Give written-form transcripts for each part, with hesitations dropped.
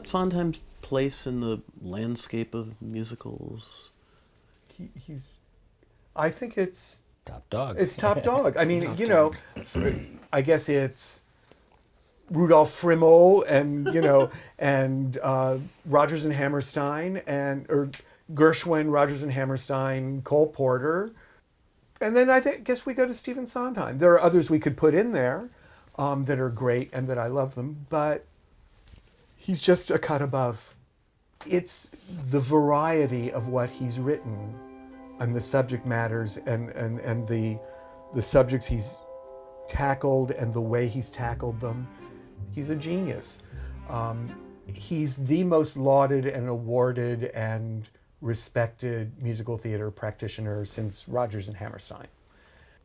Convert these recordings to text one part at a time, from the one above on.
about Sondheim's place in the landscape of musicals? I think it's Top dog. It's top dog. I mean, I guess it's Rudolf Frimmel and Rodgers and Hammerstein or Gershwin, Rodgers and Hammerstein, Cole Porter. And then guess we go to Stephen Sondheim. There are others we could put in there that are great and that I love them, but he's just a cut above. It's the variety of what he's written and the subject matters and the subjects he's tackled and the way he's tackled them. He's a genius. He's the most lauded and awarded and respected musical theater practitioner since Rodgers and Hammerstein,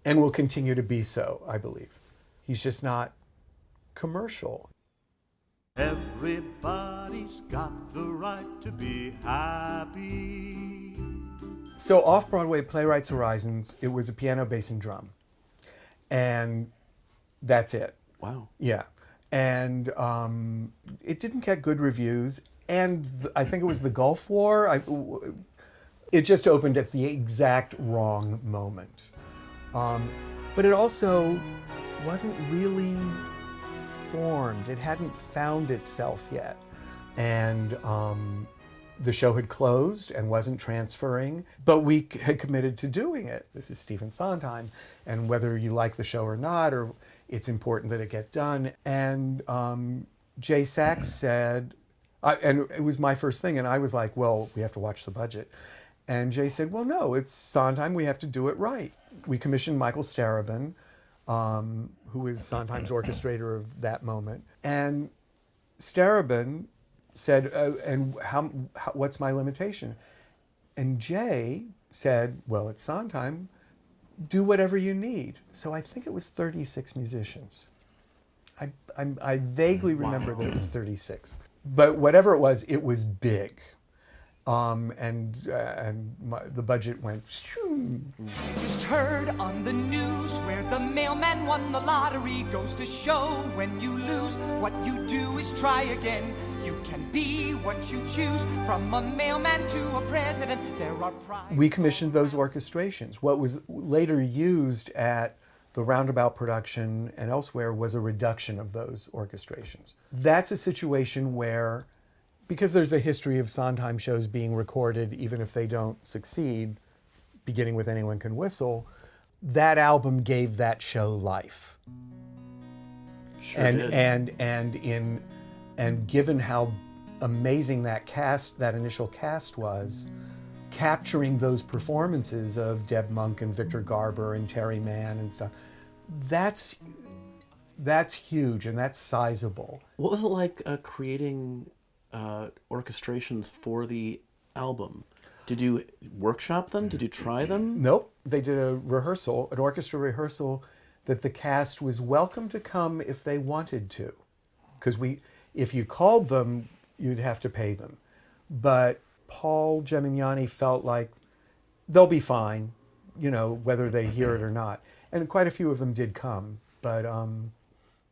and will continue to be so, I believe. He's just not commercial. Everybody's got the right to be happy. So off-Broadway, Playwrights Horizons, it was a piano, bass, and drum. And that's it. Wow. Yeah. And it didn't get good reviews. And I think it was the Gulf War. It just opened at the exact wrong moment. But it also wasn't really formed. It hadn't found itself yet. And the show had closed and wasn't transferring, but we had committed to doing it. This is Stephen Sondheim, and whether you like the show or not, or it's important that it get done. And Jay Sachs said, and it was my first thing, and I was like, well, we have to watch the budget. And Jay said, well, no, it's Sondheim, we have to do it right. We commissioned Michael Starobin, who is Sondheim's orchestrator of that moment. And Starobin said, and what's my limitation? And Jay said, well, it's Sondheim, do whatever you need. So I think it was 36 musicians. I vaguely remember that it was 36. But whatever it was big. The budget went shoo. Just heard on the news where the mailman won the lottery. Goes to show when you lose, what you do is try again. You can be what you choose, from a mailman to a president. There are prizes. We commissioned those orchestrations. What was later used at the Roundabout production and elsewhere was a reduction of those orchestrations. That's a situation where, because there's a history of Sondheim shows being recorded, even if they don't succeed, beginning with Anyone Can Whistle, that album gave that show life. Sure did. And given how amazing that initial cast was, capturing those performances of Deb Monk and Victor Garber and Terry Mann and stuff, that's huge and that's sizable. What was it like creating orchestrations for the album? Did you workshop them? Did you try them? Nope. They did an orchestra rehearsal that the cast was welcome to come if they wanted to. Because if you called them, you'd have to pay them. But Paul Gemignani felt like they'll be fine, whether they hear it or not. And quite a few of them did come, but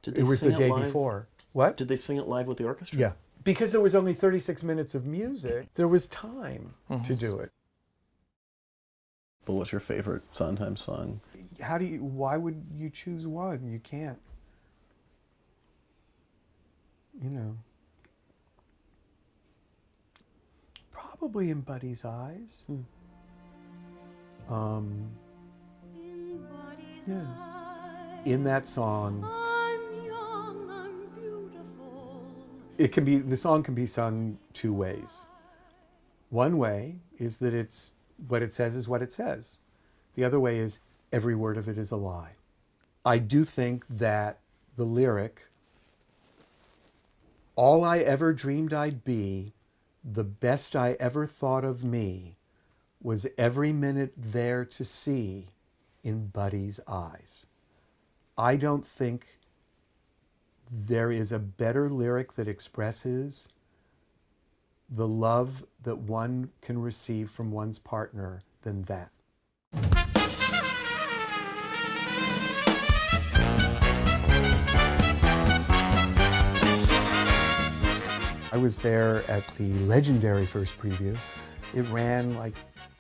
it was the day before. What? Did they sing it live with the orchestra? Yeah. Because there was only 36 minutes of music, there was time to do it. But what's your favorite Sondheim song? Why would you choose one? You can't. Probably In Buddy's Eyes. Yeah. In that song, the song can be sung two ways. One way is that it's what it says is what it says. The other way is every word of it is a lie. I do think that the lyric, all I ever dreamed I'd be, the best I ever thought of me, was every minute there to see in Buddy's eyes. I don't think there is a better lyric that expresses the love that one can receive from one's partner than that. I was there at the legendary first preview. It ran like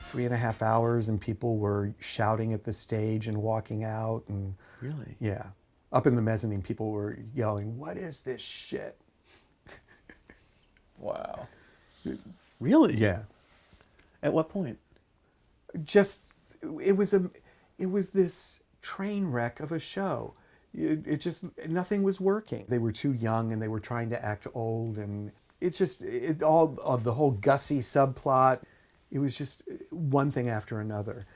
3.5 hours and people were shouting at the stage and walking out. And Really? yeah. Up in the mezzanine, people were yelling, "What is this shit?" Wow. Really? Yeah. At what point? Just, it was this train wreck of a show. It just, nothing was working. They were too young and they were trying to act old, and all of the whole Gussie subplot, it was just one thing after another.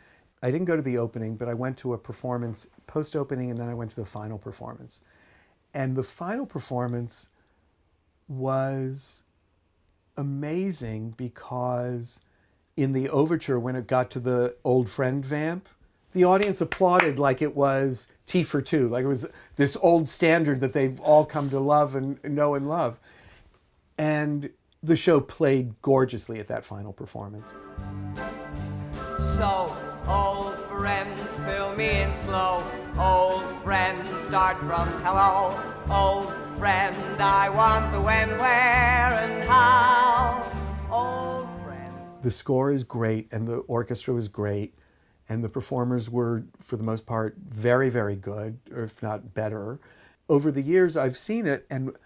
I didn't go to the opening, but I went to a performance post-opening, and then I went to the final performance. And the final performance was amazing because in the overture, when it got to the old friend vamp, the audience applauded like it was Tea for Two, like it was this old standard that they've all come to love and know and love. And the show played gorgeously at that final performance. So, old friends, fill me in slow. Old friends, start from hello. Old friend, I want the when, where, and how. Old friends. The score is great, and the orchestra was great, and the performers were, for the most part, very, very good, or if not better. Over the years, I've seen it, and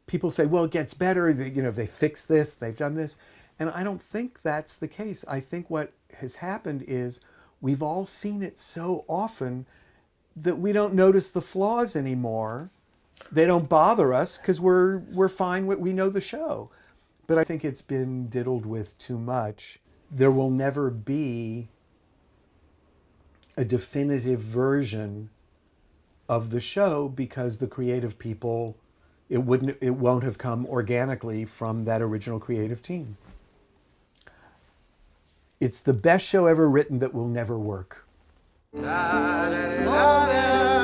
people say, well, it gets better, they fixed this, they've done this. And I don't think that's the case. I think what has happened is we've all seen it so often that we don't notice the flaws anymore. They don't bother us because we're fine with, we know the show. But I think it's been diddled with too much. There will never be a definitive version of the show because the creative people, it won't have come organically from that original creative team. It's the best show ever written that will never work. Da, da, da, da, da.